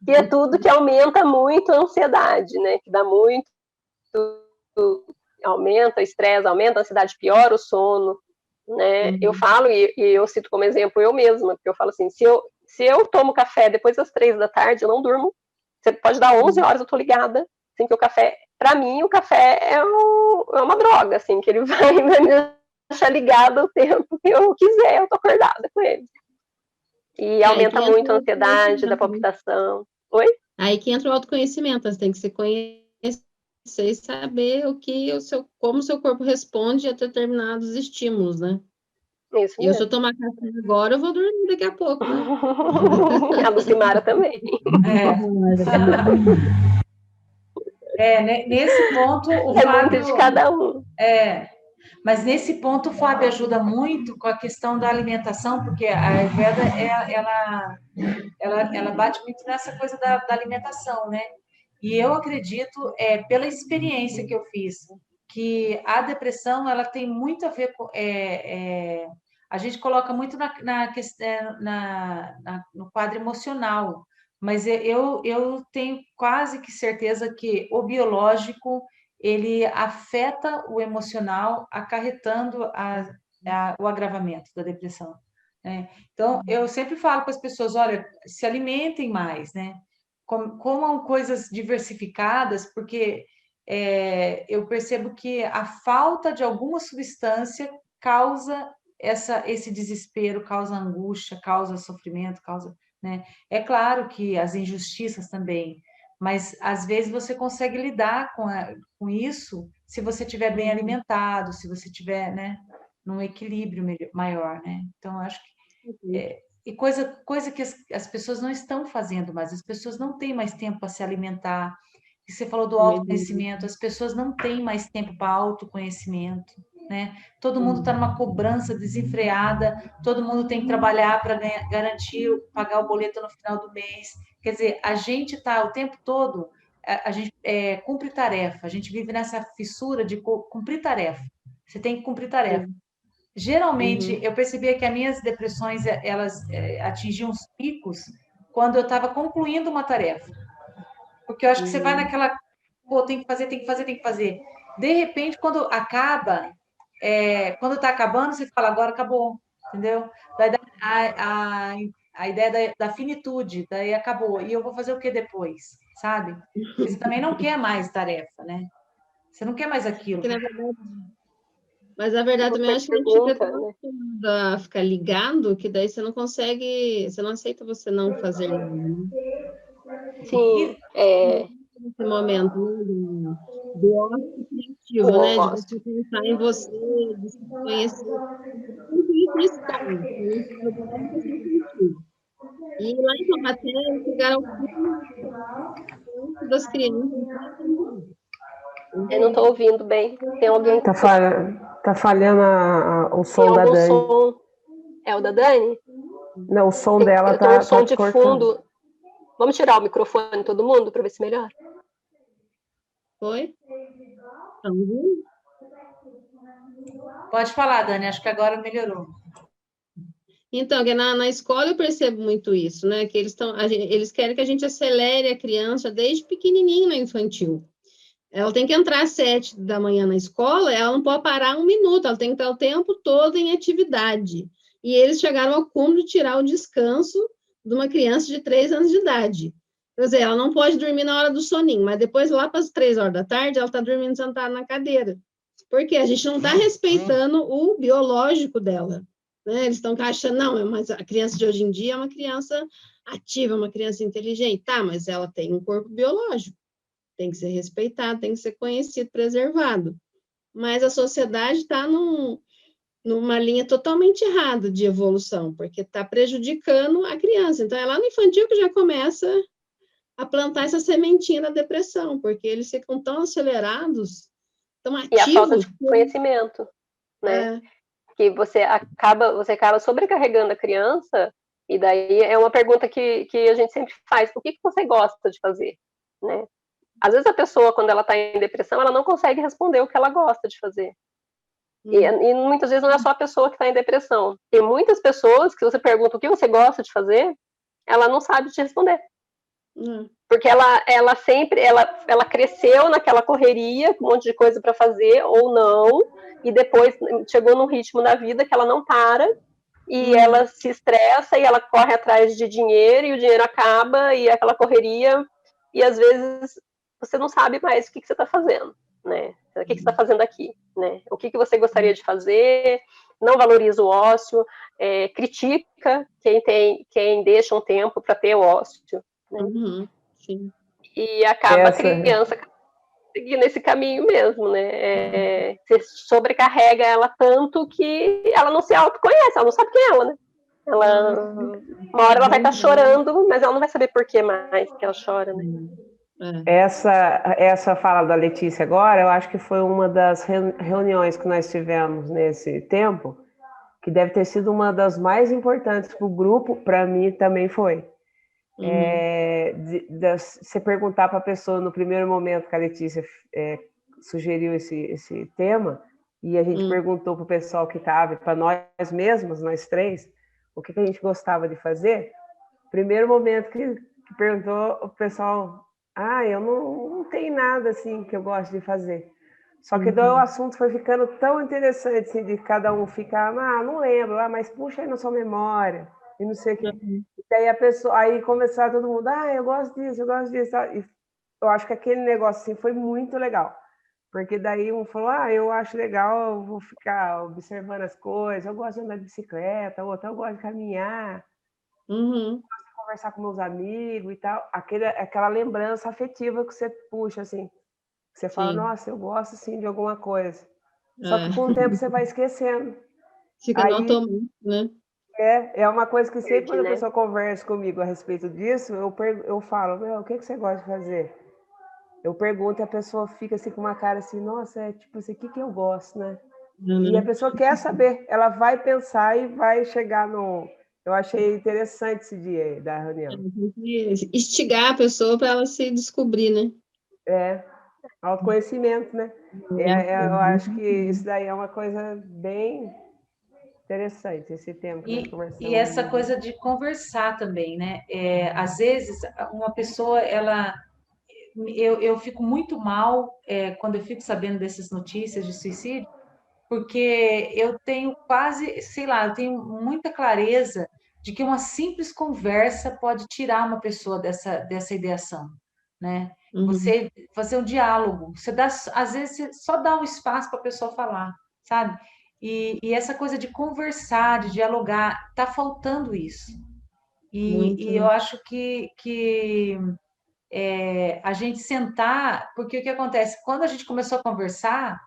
Que é tudo que aumenta muito a ansiedade, né, que dá muito, aumenta o estresse, aumenta a ansiedade, piora o sono, né? Eu falo, e eu cito como exemplo eu mesma, porque eu falo assim, se eu tomo café depois das 3 da tarde, eu não durmo, você pode dar 11 horas, eu tô ligada, assim, que o café, para mim, o café é uma droga, assim, que ele vai me deixar ligada o tempo que eu quiser, eu tô acordada com ele. E aumenta muito a ansiedade da palpitação. Oi? Aí que entra o autoconhecimento, você tem que se conhecer e saber como o seu corpo responde a determinados estímulos, né? Isso mesmo. E se eu tomar café agora, eu vou dormir daqui a pouco, né? A Lucimara também. Nesse ponto, o Fábio... muito de cada um. Mas nesse ponto, o Fábio ajuda muito com a questão da alimentação, porque a Ayurveda, ela bate muito nessa coisa da alimentação, né? E eu acredito, pela experiência que eu fiz, que a depressão, ela tem muito a ver com... a gente coloca muito no quadro emocional, mas eu tenho quase que certeza que o biológico ele afeta o emocional, acarretando o agravamento da depressão, né? Então, eu sempre falo para as pessoas, olha, se alimentem mais, né? Comam coisas diversificadas, porque eu percebo que a falta de alguma substância causa esse desespero causa angústia, causa sofrimento, causa, né? É claro que as injustiças também, mas às vezes você consegue lidar com isso se você estiver bem alimentado, se você estiver, né, num equilíbrio maior, né? Então, acho que e coisa que as pessoas não estão fazendo mais, as pessoas não têm mais tempo para se alimentar. E você falou do autoconhecimento, as pessoas não têm mais tempo para autoconhecimento, né? Todo mundo está numa cobrança desenfreada, todo mundo tem que trabalhar para garantir, pagar o boleto no final do mês. Quer dizer, a gente está o tempo todo, a gente cumpre tarefa, a gente vive nessa fissura de cumprir tarefa. Você tem que cumprir tarefa. Geralmente, eu percebia que as minhas depressões, elas atingiam os picos quando eu estava concluindo uma tarefa. Porque eu acho que você vai naquela, pô, tem que fazer, tem que fazer, tem que fazer. De repente, quando acaba, quando está acabando, você fala, agora acabou, entendeu? Daí a ideia da finitude, daí acabou. E eu vou fazer o que depois, sabe? Porque você também não quer mais tarefa, né? Você não quer mais aquilo. Mas, na verdade, também acho que a gente fica tão a ficar ligado que daí você não consegue, você não aceita você não fazer nada, né? Sim, Nesse momento, né, do ócio criativo, né? De você pensar em você, de se conhecer. Isso está, né? E lá em Taubaté, eles chegaram ao das crianças. Eu não estou ouvindo bem. Tem alguém que... Tá falhando o som tem da Dani. Som... É o da Dani? Não, o som dela eu tenho um som de cortando. fundo. Vamos tirar o microfone todo mundo para ver se melhora? Foi? Pode falar, Dani, acho que agora melhorou. Então, na escola eu percebo muito isso, né? Que eles querem que a gente acelere a criança desde pequenininho na infantil. Ela tem que entrar às 7 da manhã na escola, ela não pode parar um minuto, ela tem que estar o tempo todo em atividade. E eles chegaram ao cúmulo de tirar o descanso de uma criança de 3 anos de idade. Quer dizer, ela não pode dormir na hora do soninho, mas depois, lá para as 3 horas da tarde, ela está dormindo sentada na cadeira. Porque a gente não está respeitando o biológico dela. Né? Eles estão achando, não, mas a criança de hoje em dia é uma criança ativa, uma criança inteligente. Tá, mas ela tem um corpo biológico. Tem que ser respeitado, tem que ser conhecido, preservado. Mas a sociedade está numa linha totalmente errada de evolução, porque está prejudicando a criança. Então, é lá no infantil que já começa a plantar essa sementinha da depressão, porque eles ficam tão acelerados, tão ativos. E a falta de conhecimento, né? Que você acaba sobrecarregando a criança, e daí é uma pergunta que a gente sempre faz: o que você gosta de fazer, né? Às vezes a pessoa, quando ela está em depressão, ela não consegue responder o que ela gosta de fazer. E muitas vezes não é só a pessoa que está em depressão. Tem muitas pessoas que você pergunta o que você gosta de fazer, ela não sabe te responder. Porque ela sempre cresceu naquela correria, com um monte de coisa para fazer, ou não, e depois chegou num ritmo na vida que ela não para, e ela se estressa, e ela corre atrás de dinheiro, e o dinheiro acaba, e aquela correria, e às vezes você não sabe mais o que você está fazendo, né? O que você está fazendo aqui, né? O que você gostaria de fazer, não valoriza o ócio, critica quem deixa um tempo para ter o ócio, né? Sim. E acaba a criança seguindo esse caminho mesmo, né? Você sobrecarrega ela tanto que ela não se autoconhece, ela não sabe quem é ela, né? Uma hora ela vai estar chorando, mas ela não vai saber por que mais que ela chora, né? Essa fala da Letícia agora, eu acho que foi uma das reuniões que nós tivemos nesse tempo, que deve ter sido uma das mais importantes para o grupo, para mim também foi. Você perguntar para a pessoa no primeiro momento que a Letícia sugeriu esse tema, e a gente perguntou para o pessoal que estava, para nós mesmos, nós três, o que a gente gostava de fazer. Primeiro momento que perguntou, o pessoal, eu não tenho nada assim que eu gosto de fazer. Só que daí o assunto foi ficando tão interessante, assim, de cada um ficar, não lembro, mas puxa aí na sua memória, e não sei o que. E daí a pessoa, aí começar todo mundo, eu gosto disso, eu gosto disso. E eu acho que aquele negócio assim foi muito legal, Porque daí um falou, eu acho legal, eu vou ficar observando as coisas, eu gosto de andar de bicicleta, outro, eu gosto de caminhar, Uhum. gosto de conversar com meus amigos e tal. Aquela lembrança afetiva que você puxa, assim, que você fala, Sim. nossa, eu gosto, sim, de alguma coisa. Só que É. com o tempo você vai esquecendo. Fica no Aí automático, né? é uma coisa que sempre Perde, quando a né? pessoa conversa comigo a respeito disso, eu falo, meu, o que você gosta de fazer? Eu pergunto e a pessoa fica assim com uma cara assim, nossa, é tipo assim, o que eu gosto, né? E a Uhum. pessoa quer saber, ela vai pensar e vai chegar no. Eu achei interessante esse dia aí da reunião. Tem que instigar a pessoa para ela se descobrir, né? É, autoconhecimento, né? Eu acho que isso daí é uma coisa bem interessante, esse tema que nós E conversamos. essa coisa de conversar também, né? Às vezes, uma pessoa, eu fico muito mal quando eu fico sabendo dessas notícias de suicídio, porque eu tenho quase, sei lá, eu tenho muita clareza de que uma simples conversa pode tirar uma pessoa dessa ideação, né? Uhum. Você fazer um diálogo, às vezes você só dá um espaço para a pessoa falar, sabe? E essa coisa de conversar, de dialogar, tá faltando isso. Muito, E eu né? acho que a gente sentar, porque o que acontece? Quando a gente começou a conversar,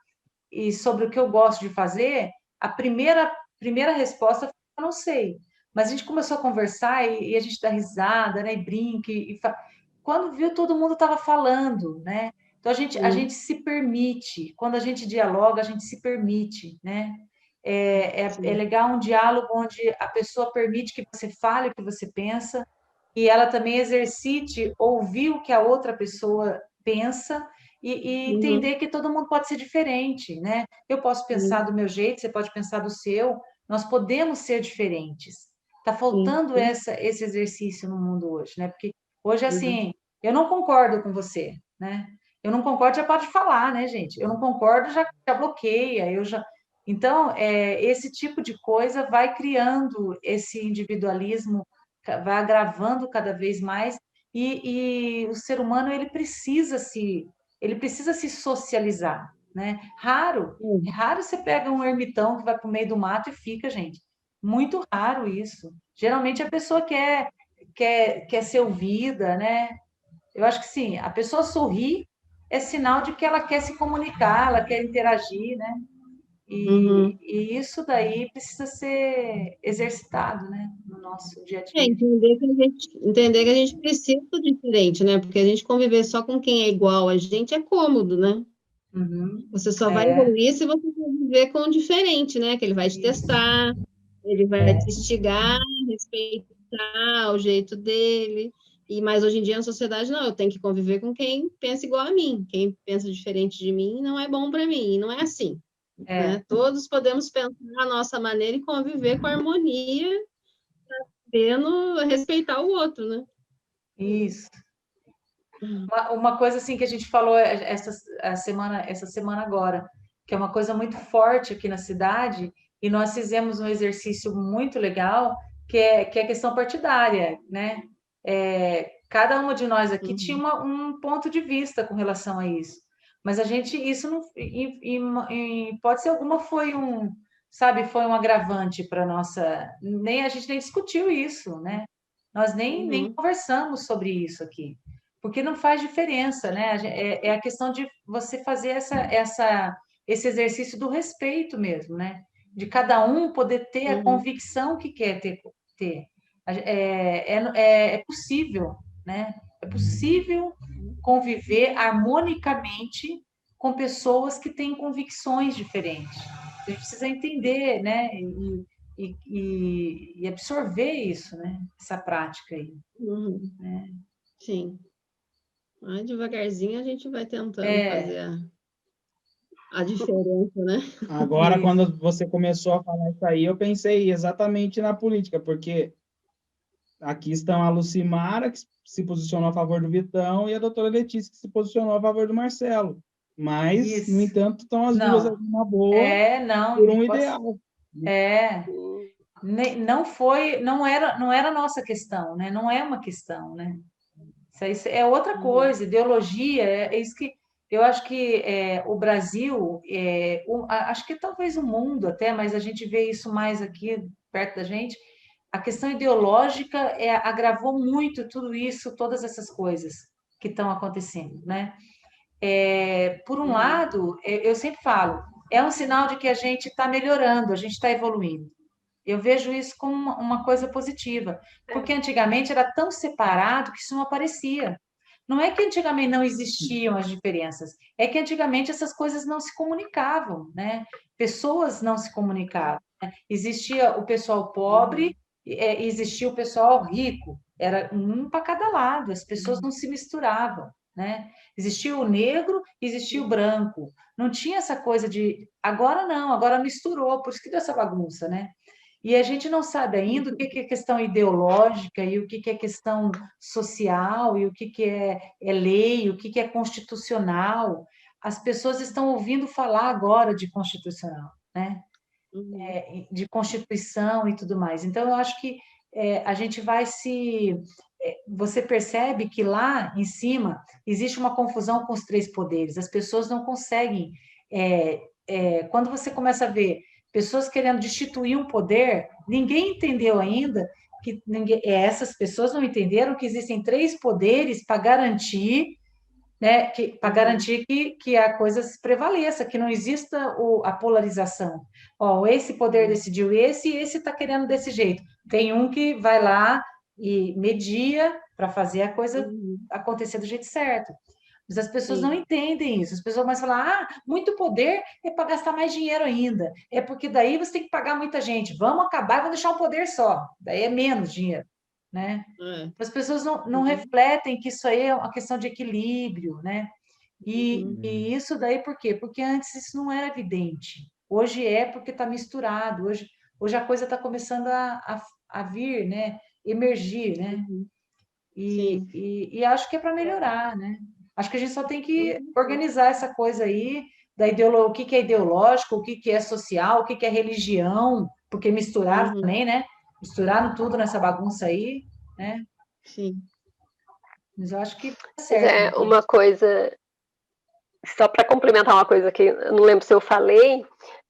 e sobre o que eu gosto de fazer, a primeira resposta foi, eu não sei. Mas a gente começou a conversar e a gente dá risada, né? E brinca. Quando viu, todo mundo estava falando, né? Então a gente se permite. Quando a gente dialoga, a gente se permite, né? É Sim. legal um diálogo onde a pessoa permite que você fale o que você pensa e ela também exercite ouvir o que a outra pessoa pensa e Uhum. entender que todo mundo pode ser diferente, né? Eu posso pensar Sim. do meu jeito, você pode pensar do seu, nós podemos ser diferentes. Está Sim. faltando esse exercício no mundo hoje, né? Porque hoje, Uhum. assim, eu não concordo com você, né? Eu não concordo, já pode falar, né, gente? Eu não concordo, já bloqueia, eu já. Então, esse tipo de coisa vai criando esse individualismo, vai agravando cada vez mais, e o ser humano ele precisa se socializar, né? É raro você pega um ermitão que vai para o meio do mato e fica, gente. Muito raro isso. Geralmente a pessoa quer ser ouvida, né? Eu acho que sim, a pessoa sorrir é sinal de que ela quer se comunicar, ela quer interagir, né? Uhum. E isso daí precisa ser exercitado, né? No nosso dia a dia. Entender que a gente precisa do diferente, né? Porque a gente conviver só com quem é igual a gente é cômodo, né? Uhum. Você só vai É, evoluir se você conviver com o diferente, né? Que ele vai te isso. testar, ele vai te instigar, respeitar o jeito dele. Mas hoje em dia na sociedade, não, eu tenho que conviver com quem pensa igual a mim. Quem pensa diferente de mim não é bom para mim, e não é assim, É, né? Todos podemos pensar a nossa maneira e conviver com harmonia, tendo respeitar o outro, né? isso. Uma coisa assim que a gente falou essa semana agora, que é uma coisa muito forte aqui na cidade, e nós fizemos um exercício muito legal, que é a questão partidária, né? Cada uma de nós aqui tinha Uhum. um ponto de vista com relação a isso. Mas a gente, isso não, em hipótese alguma foi um agravante para nossa, nem a gente nem discutiu isso, né? Nós nem Uhum. conversamos sobre isso aqui porque não faz diferença, né? É a questão de você fazer esse exercício do respeito mesmo, né? De cada um poder ter a Uhum. convicção que quer ter. É possível, né? É possível conviver harmonicamente com pessoas que têm convicções diferentes. A gente precisa entender, né? E absorver isso, né? Essa prática aí. Uhum. Né? Sim. Aí, devagarzinho a gente vai tentando É, fazer a diferença, né? Agora, isso. quando você começou a falar isso aí, eu pensei exatamente na política, porque aqui estão a Lucimara, que se posicionou a favor do Vitão, e a doutora Letícia, que se posicionou a favor do Marcelo. Mas, no Isso. entanto, estão as duas Não. ali na boa Não, por um pode, ideal. é, Sim. não foi, não era nossa questão, né? Não é uma questão, né? Isso aí é outra Uhum. coisa, ideologia, é isso que Eu acho que o Brasil, acho que talvez o mundo até, mas a gente vê isso mais aqui perto da gente, a questão ideológica agravou muito tudo isso, todas essas coisas que estão acontecendo, né? Por um lado, eu sempre falo, é um sinal de que a gente está melhorando, a gente está evoluindo. Eu vejo isso como uma coisa positiva, porque antigamente era tão separado que isso não aparecia. Não é que antigamente não existiam as diferenças, é que antigamente essas coisas não se comunicavam, né? Pessoas não se comunicavam, né? Existia o pessoal pobre, existia o pessoal rico, era um para cada lado, as pessoas não se misturavam, né? Existia o negro, existia o branco, não tinha essa coisa de agora não, agora misturou, por isso que deu essa bagunça, né? E a gente não sabe ainda o que é questão ideológica e o que é questão social e o que é lei, o que é constitucional. As pessoas estão ouvindo falar agora de constitucional, né? De Constituição e tudo mais. Então, eu acho que a gente vai se. Você percebe que lá em cima existe uma confusão com os três poderes, as pessoas não conseguem. Quando você começa a ver pessoas querendo destituir um poder, ninguém entendeu ainda que essas pessoas não entenderam que existem três poderes para garantir, né, para garantir que a coisa se prevaleça, que não exista a polarização. Ó, esse poder decidiu esse, e esse está querendo desse jeito. Tem um que vai lá e media para fazer a coisa acontecer do jeito certo. Mas as pessoas não entendem isso. As pessoas começam a falar, muito poder é para gastar mais dinheiro ainda. É porque daí você tem que pagar muita gente. Vamos acabar e vamos deixar um poder só. Daí é menos dinheiro, né? As pessoas não refletem que isso aí é uma questão de equilíbrio, né? E isso daí por quê? Porque antes isso não era evidente. Hoje é porque está misturado. Hoje a coisa está começando a vir, né? Emergir, né? E acho que é para melhorar, né? Acho que a gente só tem que organizar essa coisa aí da o que é ideológico, o que é social, o que é religião, porque misturaram também, né? Misturaram tudo nessa bagunça aí, né? Sim. Mas eu acho que tá certo. Uma coisa, só para complementar uma coisa que eu não lembro se eu falei,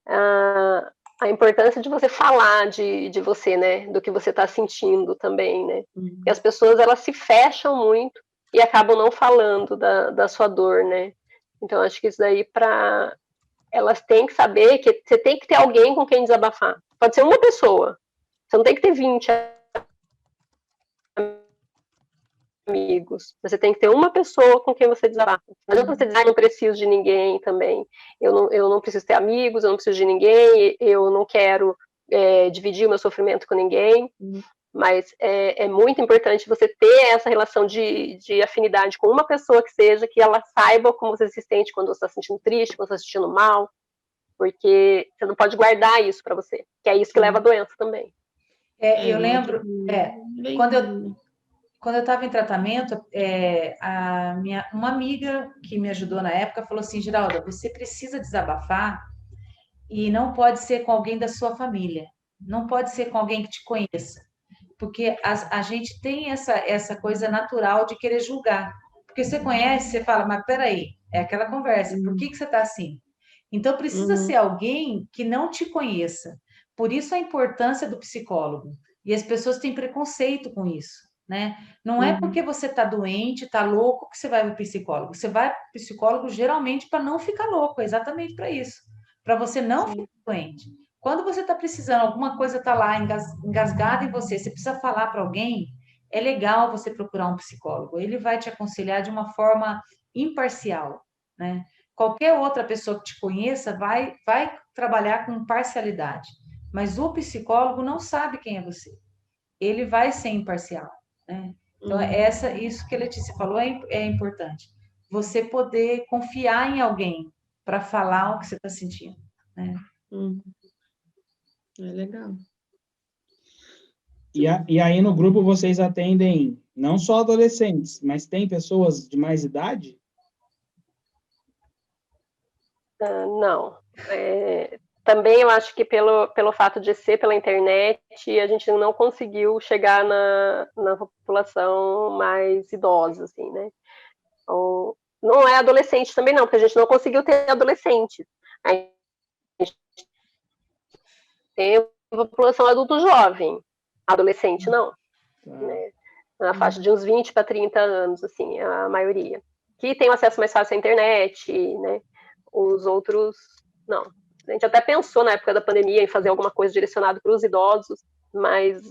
a importância de você falar de você, né? Do que você está sentindo também, né? Porque as pessoas, elas se fecham muito e acabam não falando da sua dor, né? Então, acho que isso daí, elas têm que saber que você tem que ter alguém com quem desabafar. Pode ser uma pessoa. Você não tem que ter 20 amigos. Você tem que ter uma pessoa com quem você desabafa. Não adianta você dizer, eu não preciso de ninguém também. Eu não preciso ter amigos, eu não preciso de ninguém, eu não quero dividir o meu sofrimento com ninguém. Mas é muito importante você ter essa relação de afinidade com uma pessoa que seja, que ela saiba como você se sente quando você está se sentindo triste, quando você está se sentindo mal, porque você não pode guardar isso para você, que é isso que leva a doença também. Eu lembro, quando eu estava em tratamento, uma amiga que me ajudou na época falou assim, Geralda, você precisa desabafar e não pode ser com alguém da sua família, não pode ser com alguém que te conheça, porque a gente tem essa coisa natural de querer julgar, porque você conhece, você fala, mas peraí, é aquela conversa, por que você está assim? Então precisa ser alguém que não te conheça, por isso a importância do psicólogo, e as pessoas têm preconceito com isso, né? Não é porque você está doente, está louco, que você vai para o psicólogo. Você vai para o psicólogo geralmente para não ficar louco, exatamente para isso. Para você não ficar doente. Quando você está precisando, alguma coisa está lá engasgada em você, você precisa falar para alguém, é legal você procurar um psicólogo. Ele vai te aconselhar de uma forma imparcial, né? Qualquer outra pessoa que te conheça vai trabalhar com parcialidade. Mas o psicólogo não sabe quem é você. Ele vai ser imparcial, né? Então, isso que a Letícia falou é importante. Você poder confiar em alguém para falar o que você está sentindo, né? É legal. E aí no grupo vocês atendem não só adolescentes, mas tem pessoas de mais idade? Não. Também eu acho que pelo fato de ser pela internet, a gente não conseguiu chegar na população mais idosa, assim, né? não é adolescente também não, porque a gente não conseguiu ter adolescente. A gente tem a população adulto jovem, adolescente não. Né? Na faixa de uns 20 para 30 anos, assim, a maioria. Que tem um acesso mais fácil à internet, né? Os outros, não. A gente até pensou na época da pandemia em fazer alguma coisa direcionada para os idosos, mas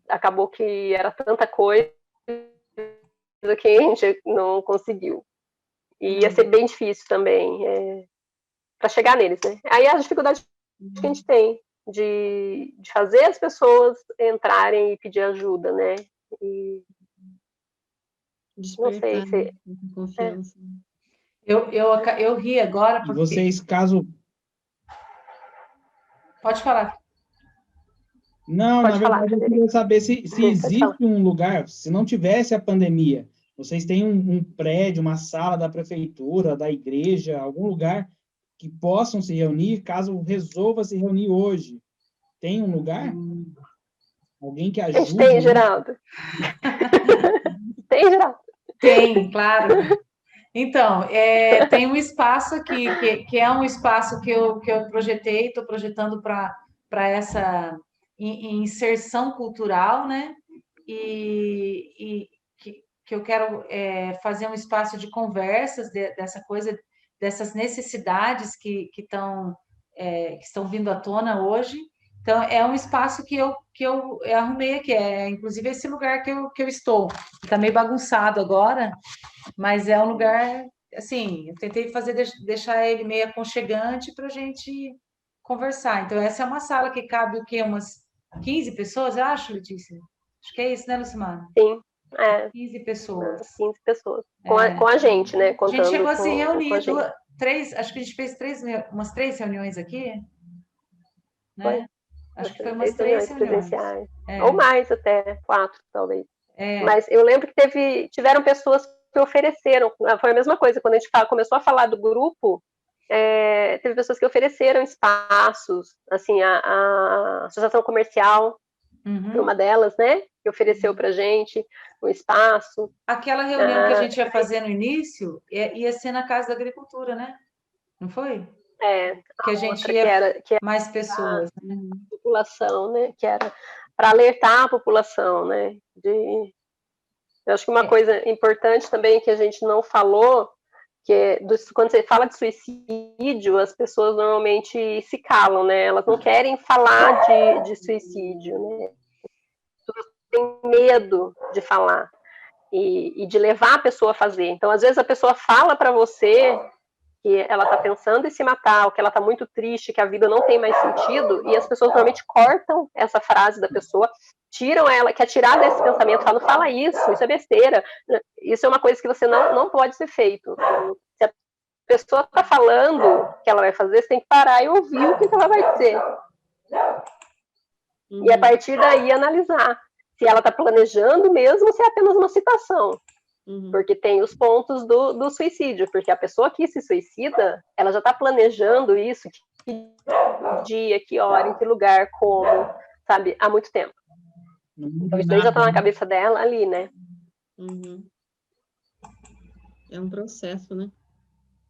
acabou que era tanta coisa que a gente não conseguiu. E ia ser bem difícil também para chegar neles, né? Aí a dificuldade que a gente tem de fazer as pessoas entrarem e pedir ajuda, né? E não sei se... confiança. Eu ri agora porque... E vocês, caso... Pode falar. Não, Pode na falar, verdade, eu queria saber se existe um lugar, se não tivesse a pandemia, vocês têm um prédio, uma sala da prefeitura, da igreja, algum lugar que possam se reunir, caso resolva se reunir hoje. Tem um lugar? Alguém que ajude? A gente tem, Geraldo. Tem, Geraldo? Tem, claro. Então, tem um espaço aqui, que é um espaço que eu projetei, estou projetando para essa inserção cultural, né? E que eu quero fazer um espaço de conversas dessa coisa, dessas necessidades que estão vindo à tona hoje. Então, é um espaço que eu arrumei aqui, inclusive esse lugar que eu estou. Está meio bagunçado agora, mas é um lugar, assim, eu tentei deixar ele meio aconchegante para a gente conversar. Então, essa é uma sala que cabe o quê? Umas 15 pessoas, eu acho, Letícia? Acho que é isso, né, Lucimar? Sim, 15 pessoas. 15 pessoas. Com a gente, né? A gente chegou a se com reunir, a gente. acho que a gente fez umas 3 reuniões aqui, né? Foi. Acho que foi umas 3 reuniões. Presenciais. Ou mais até, 4, talvez. É. Mas eu lembro que tiveram pessoas que ofereceram, foi a mesma coisa, quando a gente começou a falar do grupo, teve pessoas que ofereceram espaços, assim, a Associação Comercial, foi uma delas, né, que ofereceu pra gente um espaço. Aquela reunião que a gente ia fazer no início, ia ser na Casa da Agricultura, né? Não foi? Que a gente ia que era mais pessoas. Né? A população, né, que era para alertar a população, né, eu acho que uma coisa importante também que a gente não falou, que quando você fala de suicídio, as pessoas normalmente se calam, né? Elas não querem falar de suicídio, né? As pessoas têm medo de falar e de levar a pessoa a fazer. Então, às vezes, a pessoa fala para você que ela está pensando em se matar, ou que ela está muito triste, que a vida não tem mais sentido, e as pessoas normalmente cortam essa frase da pessoa, tiram ela, quer tirar desse pensamento, falam, não fala isso é besteira, isso é uma coisa que você não pode ser feito. Se a pessoa está falando que ela vai fazer, você tem que parar e ouvir o que ela vai dizer. E a partir daí analisar se ela está planejando mesmo ou se é apenas uma citação. Porque tem os pontos do suicídio, porque a pessoa que se suicida, ela já está planejando isso, que dia, que hora, em que lugar, como, sabe, há muito tempo. Então isso daí já está na cabeça dela ali, né? É um processo, né?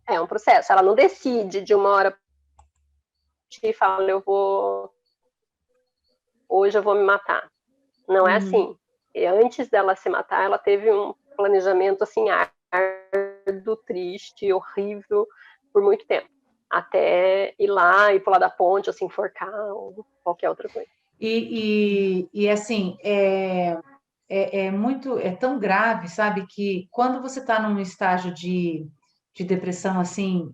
É um processo. Ela não decide de uma hora e fala, hoje eu vou me matar. Não é assim. E antes dela se matar, ela teve um planejamento assim, árduo, triste, horrível, por muito tempo. Até ir lá e pular da ponte, ou se enforcar, ou qualquer outra coisa. E assim, é tão grave, sabe, que quando você está num estágio de depressão, assim,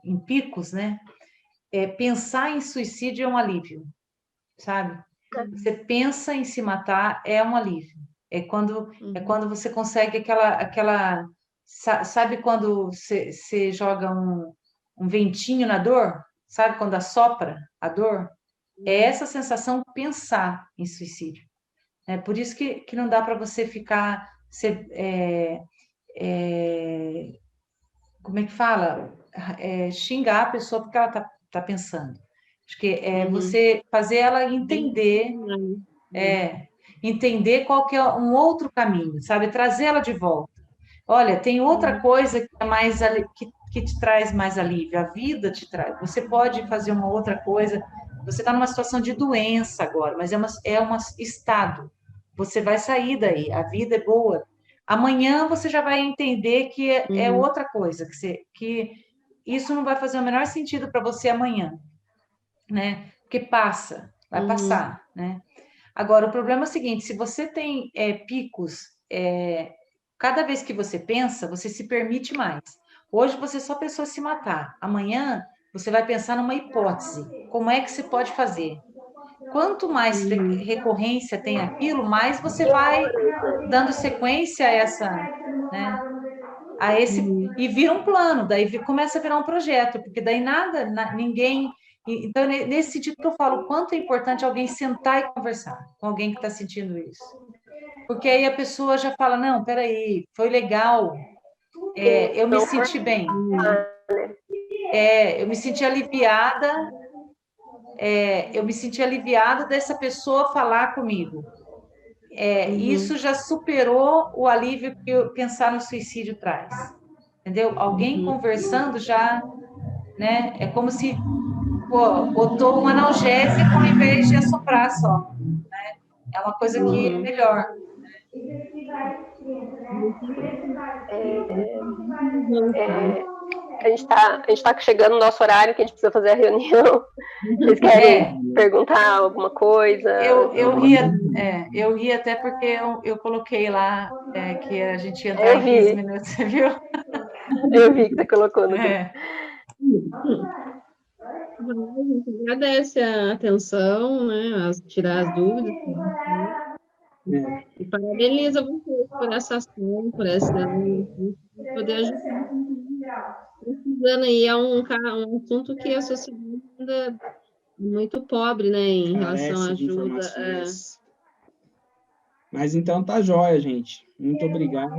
em picos, né, pensar em suicídio é um alívio, sabe? Você pensa em se matar, é um alívio. É quando você consegue aquela sabe quando você joga um ventinho na dor? Sabe quando assopra a dor? É essa sensação pensar em suicídio. É por isso que não dá para você ficar... como é que fala? Xingar a pessoa porque ela tá pensando. Acho que é você fazer ela entender... entender qual que é um outro caminho, sabe? Trazer ela de volta. Olha, tem outra coisa que é mais que te traz mais alívio. A vida te traz. Você pode fazer uma outra coisa. Você está numa situação de doença agora, mas é um estado. Você vai sair daí. A vida é boa. Amanhã você já vai entender que é outra coisa, que isso não vai fazer o menor sentido para você amanhã, né? Porque passa, vai passar, né? Agora, o problema é o seguinte: se você tem picos, cada vez que você pensa, você se permite mais. Hoje você só pensou em se matar. Amanhã você vai pensar numa hipótese. Como é que você pode fazer? Quanto mais recorrência tem aquilo, mais você vai dando sequência a essa, né? A esse e vira um plano, daí começa a virar um projeto, porque daí ninguém. Então, nesse sentido que eu falo, quanto é importante alguém sentar e conversar com alguém que está sentindo isso. Porque aí a pessoa já fala, não, peraí, foi legal, eu me senti bem. Eu me senti aliviada, dessa pessoa falar comigo. Isso já superou o alívio que pensar no suicídio traz. Entendeu? Alguém conversando já, né? É como se botou um analgésico ao invés de assoprar só. Né? É uma coisa que é melhor. A gente tá chegando no nosso horário, que a gente precisa fazer a reunião. Vocês querem perguntar alguma coisa? Eu ri até porque eu coloquei lá que a gente ia entrar em 15 minutos, você viu? Eu vi que você colocou no grupo. A gente agradece a atenção, né? Tirar as dúvidas. E parabeniza vocês por essa ação, por poder ajudar. Precisando aí, é um assunto que a sociedade ainda é muito pobre, né, em relação à ajuda. Mas então tá jóia, gente. Muito obrigado.